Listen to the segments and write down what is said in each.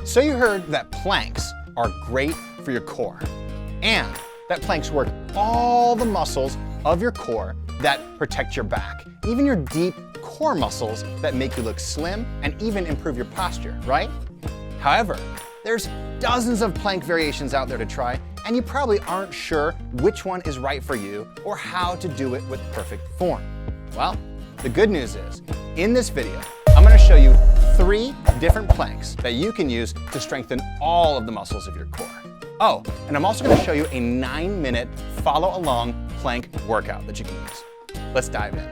So you heard that planks are great for your core, and that planks work all the muscles of your core that protect your back, even your deep core muscles that make you look slim and even improve your posture, right? However, there's dozens of plank variations out there to try, and you probably aren't sure which one is right for you or how to do it with perfect form. Well, the good news is, in this video, I'm going to show you 3 different planks that you can use to strengthen all of the muscles of your core. Oh, and I'm also going to show you a 9-minute follow-along plank workout that you can use. Let's dive in.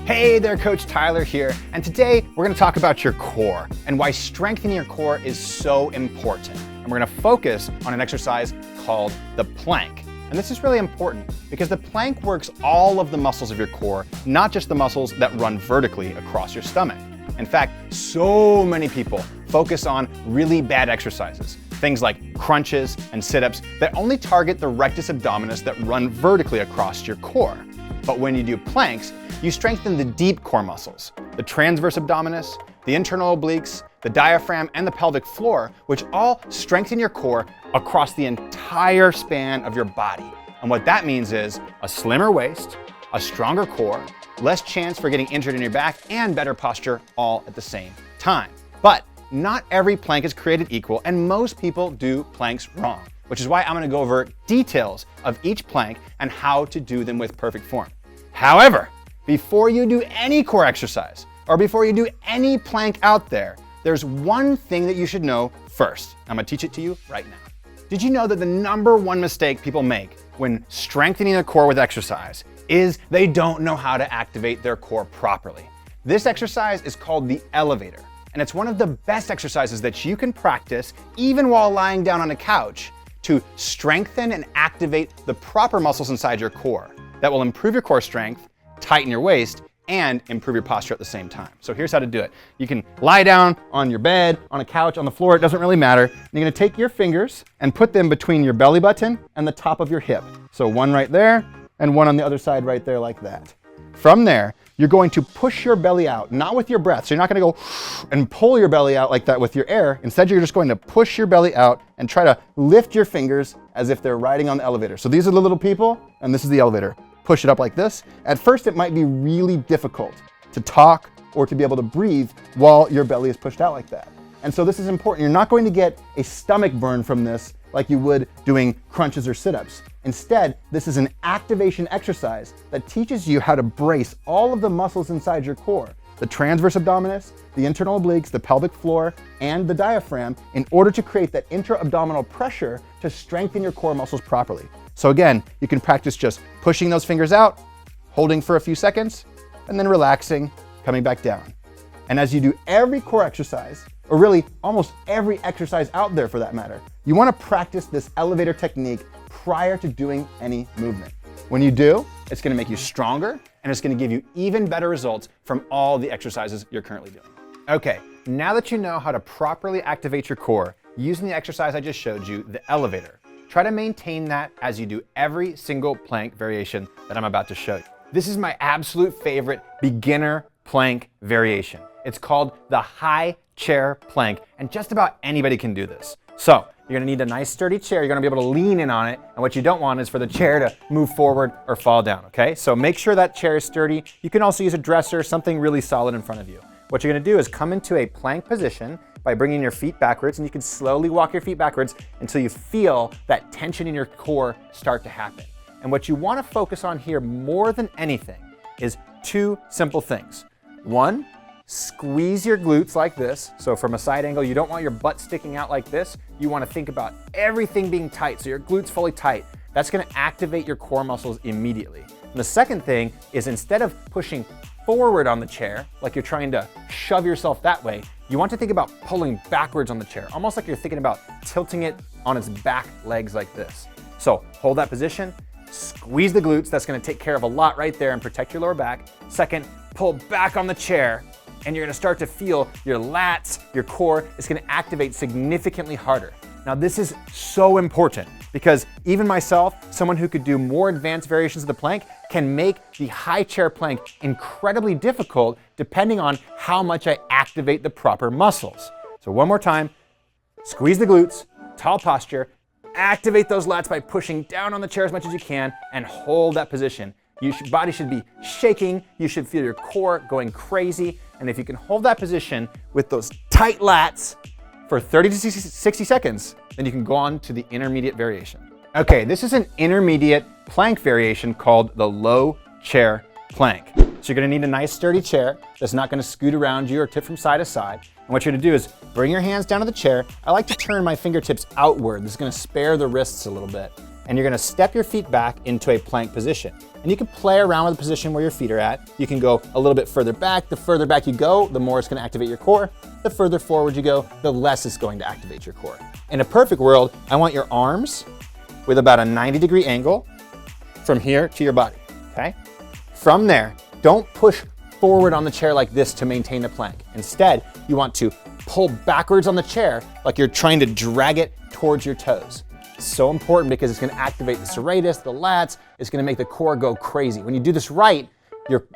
Hey there, Coach Tyler here, and today we're going to talk about your core and why strengthening your core is so important. And we're going to focus on an exercise called the plank. And this is really important because the plank works all of the muscles of your core, not just the muscles that run vertically across your stomach. In fact, so many people focus on really bad exercises, things like crunches and sit-ups that only target the rectus abdominis that run vertically across your core. But when you do planks, you strengthen the deep core muscles, the transverse abdominis, the internal obliques, the diaphragm, and the pelvic floor, which all strengthen your core across the entire span of your body. And what that means is a slimmer waist, a stronger core, less chance for getting injured in your back, and better posture all at the same time. But not every plank is created equal, and most people do planks wrong, which is why I'm gonna go over details of each plank and how to do them with perfect form. However, before you do any core exercise, or before you do any plank out there, there's one thing that you should know first. I'm gonna teach it to you right now. Did you know that the #1 mistake people make when strengthening their core with exercise is they don't know how to activate their core properly? This exercise is called the elevator, and it's one of the best exercises that you can practice even while lying down on a couch to strengthen and activate the proper muscles inside your core that will improve your core strength, tighten your waist, and improve your posture at the same time. So here's how to do it. You can lie down on your bed, on a couch, on the floor, it doesn't really matter. You're gonna take your fingers and put them between your belly button and the top of your hip. So one right there and one on the other side right there like that. From there, you're going to push your belly out, not with your breath. So you're not gonna go and pull your belly out like that with your air. Instead, you're just going to push your belly out and try to lift your fingers as if they're riding on the elevator. So these are the little people, and this is the elevator. Push it up like this. At first, it might be really difficult to talk or to be able to breathe while your belly is pushed out like that. And so this is important. You're not going to get a stomach burn from this like you would doing crunches or sit-ups. Instead, this is an activation exercise that teaches you how to brace all of the muscles inside your core, the transverse abdominis, the internal obliques, the pelvic floor, and the diaphragm in order to create that intra-abdominal pressure to strengthen your core muscles properly. So again, you can practice just pushing those fingers out, holding for a few seconds, and then relaxing, coming back down. And as you do every core exercise, or really almost every exercise out there for that matter, you want to practice this elevator technique prior to doing any movement. When you do, it's going to make you stronger, and it's going to give you even better results from all the exercises you're currently doing. Okay, now that you know how to properly activate your core using the exercise I just showed you, the elevator, try to maintain that as you do every single plank variation that I'm about to show you. This is my absolute favorite beginner plank variation. It's called the high chair plank, and just about anybody can do this. So you're gonna need a nice sturdy chair. You're gonna be able to lean in on it, and what you don't want is for the chair to move forward or fall down, okay? So make sure that chair is sturdy. You can also use a dresser, something really solid in front of you. What you're gonna do is come into a plank position by bringing your feet backwards, and you can slowly walk your feet backwards until you feel that tension in your core start to happen. And what you wanna focus on here more than anything is 2 simple things. 1, squeeze your glutes like this. So from a side angle, you don't want your butt sticking out like this. You wanna think about everything being tight, so your glutes fully tight. That's gonna activate your core muscles immediately. And the second thing is, instead of pushing forward on the chair, like you're trying to shove yourself that way, you want to think about pulling backwards on the chair, almost like you're thinking about tilting it on its back legs like this. So hold that position, squeeze the glutes. That's gonna take care of a lot right there and protect your lower back. Second, pull back on the chair, and you're gonna start to feel your lats, your core is gonna activate significantly harder. Now this is so important because even myself, someone who could do more advanced variations of the plank, can make the high chair plank incredibly difficult depending on how much I activate the proper muscles. So one more time, squeeze the glutes, tall posture, activate those lats by pushing down on the chair as much as you can and hold that position. Your body should be shaking, you should feel your core going crazy, and if you can hold that position with those tight lats for 30 to 60 seconds, then you can go on to the intermediate variation. Okay, this is an intermediate plank variation called the low chair plank. So you're gonna need a nice sturdy chair that's not gonna scoot around you or tip from side to side. And what you're gonna do is bring your hands down to the chair. I like to turn my fingertips outward. This is gonna spare the wrists a little bit. And you're gonna step your feet back into a plank position. And you can play around with the position where your feet are at. You can go a little bit further back. The further back you go, the more it's gonna activate your core. The further forward you go, the less it's going to activate your core. In a perfect world, I want your arms with about a 90-degree angle from here to your body, okay? From there, don't push forward on the chair like this to maintain the plank. Instead, you want to pull backwards on the chair like you're trying to drag it towards your toes. It's so important because it's gonna activate the serratus, the lats, it's gonna make the core go crazy. When you do this right,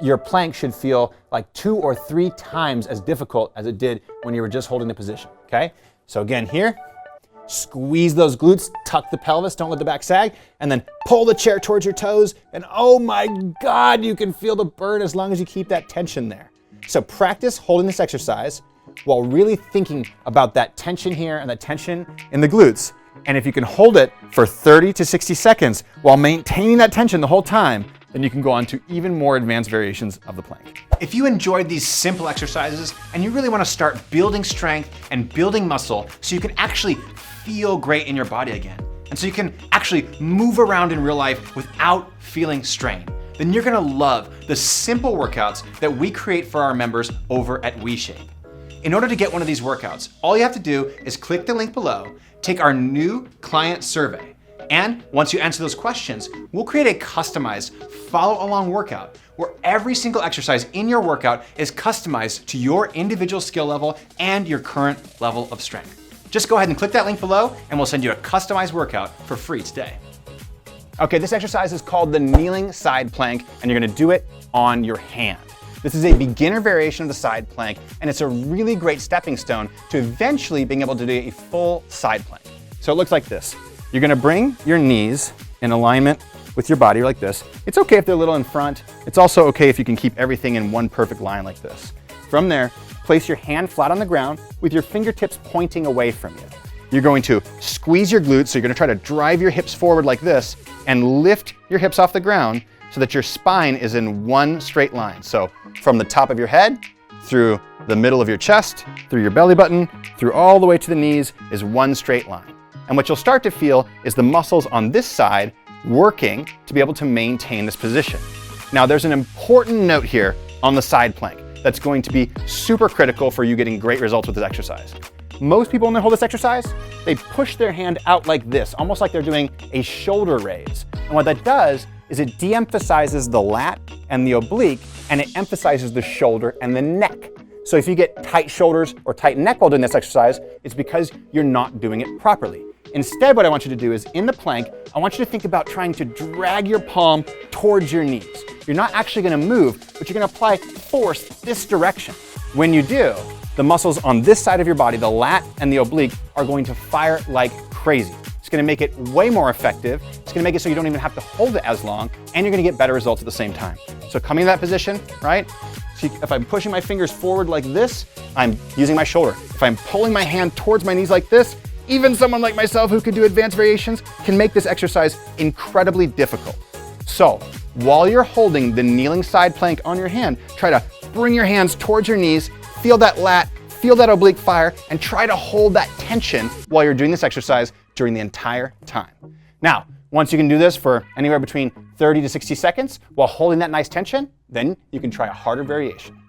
your plank should feel like 2 or 3 times as difficult as it did when you were just holding the position, okay? So again, here, squeeze those glutes, tuck the pelvis, don't let the back sag, and then pull the chair towards your toes, and oh my God, you can feel the burn as long as you keep that tension there. So practice holding this exercise while really thinking about that tension here and that tension in the glutes. And if you can hold it for 30 to 60 seconds while maintaining that tension the whole time, then you can go on to even more advanced variations of the plank. If you enjoyed these simple exercises and you really want to start building strength and building muscle so you can actually feel great in your body again, and so you can actually move around in real life without feeling strained, then you're gonna love the simple workouts that we create for our members over at Weshape. In order to get one of these workouts, all you have to do is click the link below, take our new client survey, and once you answer those questions, we'll create a customized follow-along workout where every single exercise in your workout is customized to your individual skill level and your current level of strength. Just go ahead and click that link below and we'll send you a customized workout for free today. Okay, this exercise is called the kneeling side plank, and you're gonna do it on your hand. This is a beginner variation of the side plank, and it's a really great stepping stone to eventually being able to do a full side plank. So it looks like this. You're gonna bring your knees in alignment with your body like this. It's okay if they're a little in front. It's also okay if you can keep everything in one perfect line like this. From there, place your hand flat on the ground with your fingertips pointing away from you. You're going to squeeze your glutes, so you're gonna try to drive your hips forward like this and lift your hips off the ground so that your spine is in one straight line. So from the top of your head, through the middle of your chest, through your belly button, through all the way to the knees is one straight line. And what you'll start to feel is the muscles on this side working to be able to maintain this position. Now there's an important note here on the side plank that's going to be super critical for you getting great results with this exercise. Most people when they hold this exercise, they push their hand out like this, almost like they're doing a shoulder raise. And what that does is it de-emphasizes the lat and the oblique, and it emphasizes the shoulder and the neck. So if you get tight shoulders or tight neck while doing this exercise, it's because you're not doing it properly. Instead, what I want you to do is in the plank, I want you to think about trying to drag your palm towards your knees. You're not actually gonna move, but you're gonna apply force this direction. When you do, the muscles on this side of your body, the lat and the oblique, are going to fire like crazy. It's gonna make it way more effective. It's gonna make it so you don't even have to hold it as long, and you're gonna get better results at the same time. So coming to that position, right? So if I'm pushing my fingers forward like this, I'm using my shoulder. If I'm pulling my hand towards my knees like this, even someone like myself who can do advanced variations can make this exercise incredibly difficult. So while you're holding the kneeling side plank on your hand, try to bring your hands towards your knees, feel that lat, feel that oblique fire, and try to hold that tension while you're doing this exercise during the entire time. Now, once you can do this for anywhere between 30 to 60 seconds while holding that nice tension, then you can try a harder variation.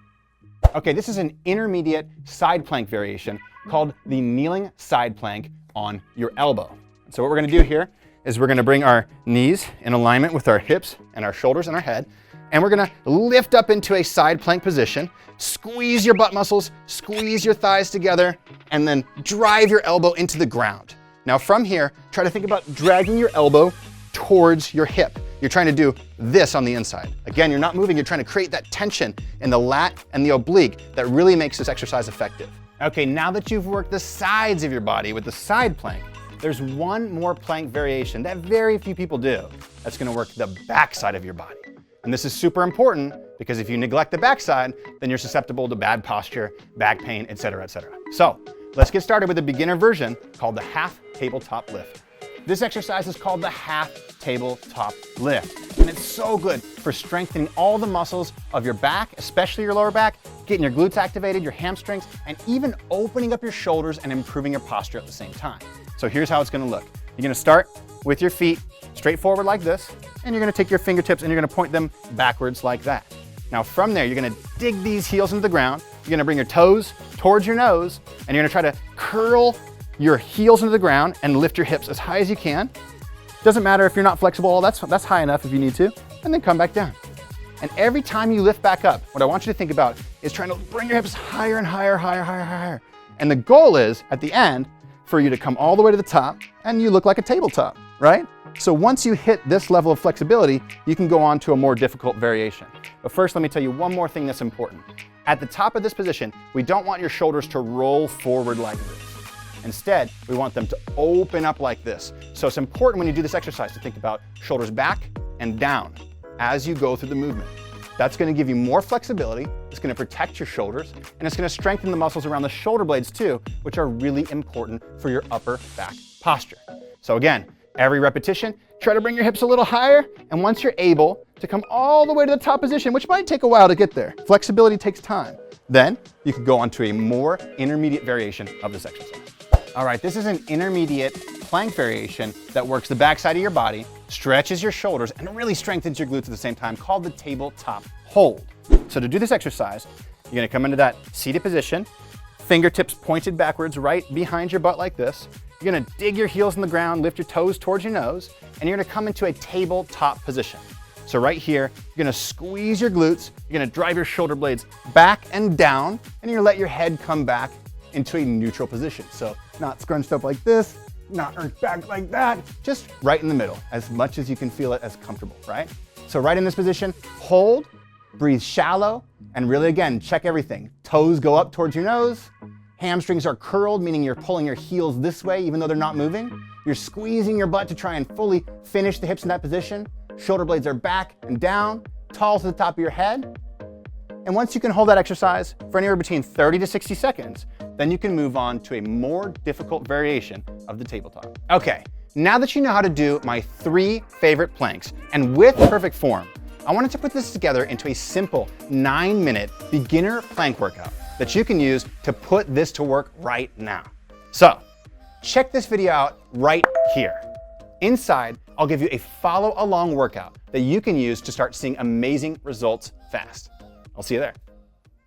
Okay, this is an intermediate side plank variation called the kneeling side plank on your elbow. So what we're gonna do here is we're gonna bring our knees in alignment with our hips and our shoulders and our head, and we're gonna lift up into a side plank position, squeeze your butt muscles, squeeze your thighs together, and then drive your elbow into the ground. Now from here, try to think about dragging your elbow towards your hip. You're trying to do this on the inside. Again, you're not moving, you're trying to create that tension in the lat and the oblique that really makes this exercise effective. Okay, now that you've worked the sides of your body with the side plank, there's one more plank variation that very few people do. That's gonna work the back side of your body. And this is super important because if you neglect the back side, then you're susceptible to bad posture, back pain, et cetera, et cetera. So let's get started with a beginner version called the half tabletop lift. This exercise is called the half tabletop lift. And it's so good for strengthening all the muscles of your back, especially your lower back, getting your glutes activated, your hamstrings, and even opening up your shoulders and improving your posture at the same time. So here's how it's gonna look. You're gonna start with your feet straight forward like this, and you're gonna take your fingertips and you're gonna point them backwards like that. Now from there, you're gonna dig these heels into the ground, you're gonna bring your toes towards your nose, and you're gonna try to curl your heels into the ground and lift your hips as high as you can. Doesn't matter if you're not flexible, that's high enough if you need to, and then come back down. And every time you lift back up, what I want you to think about is trying to bring your hips higher and higher, higher, higher, higher. And the goal is, at the end, for you to come all the way to the top and you look like a tabletop, right? So once you hit this level of flexibility, you can go on to a more difficult variation. But first, let me tell you one more thing that's important. At the top of this position, we don't want your shoulders to roll forward like this. Instead, we want them to open up like this. So it's important when you do this exercise to think about shoulders back and down as you go through the movement. That's gonna give you more flexibility, it's gonna protect your shoulders, and it's gonna strengthen the muscles around the shoulder blades too, which are really important for your upper back posture. So again, every repetition, try to bring your hips a little higher, and once you're able to come all the way to the top position, which might take a while to get there, flexibility takes time, then you can go on to a more intermediate variation of this exercise. All right, this is an intermediate plank variation that works the backside of your body, stretches your shoulders, and really strengthens your glutes at the same time, called the tabletop hold. So to do this exercise, you're gonna come into that seated position, fingertips pointed backwards right behind your butt like this. You're gonna dig your heels in the ground, lift your toes towards your nose, and you're gonna come into a tabletop position. So right here, you're gonna squeeze your glutes, you're gonna drive your shoulder blades back and down, and you're gonna let your head come back into a neutral position. So not scrunched up like this, not arched back like that, just right in the middle, as much as you can feel it as comfortable, right? So right in this position, hold, breathe shallow, and really again, check everything. Toes go up towards your nose, hamstrings are curled, meaning you're pulling your heels this way even though they're not moving. You're squeezing your butt to try and fully finish the hips in that position. Shoulder blades are back and down, tall to the top of your head. And once you can hold that exercise for anywhere between 30 to 60 seconds, then you can move on to a more difficult variation of the tabletop. Okay, now that you know how to do my 3 favorite planks, and with perfect form, I wanted to put this together into a simple 9-minute beginner plank workout that you can use to put this to work right now. So, check this video out right here. Inside, I'll give you a follow-along workout that you can use to start seeing amazing results fast. I'll see you there.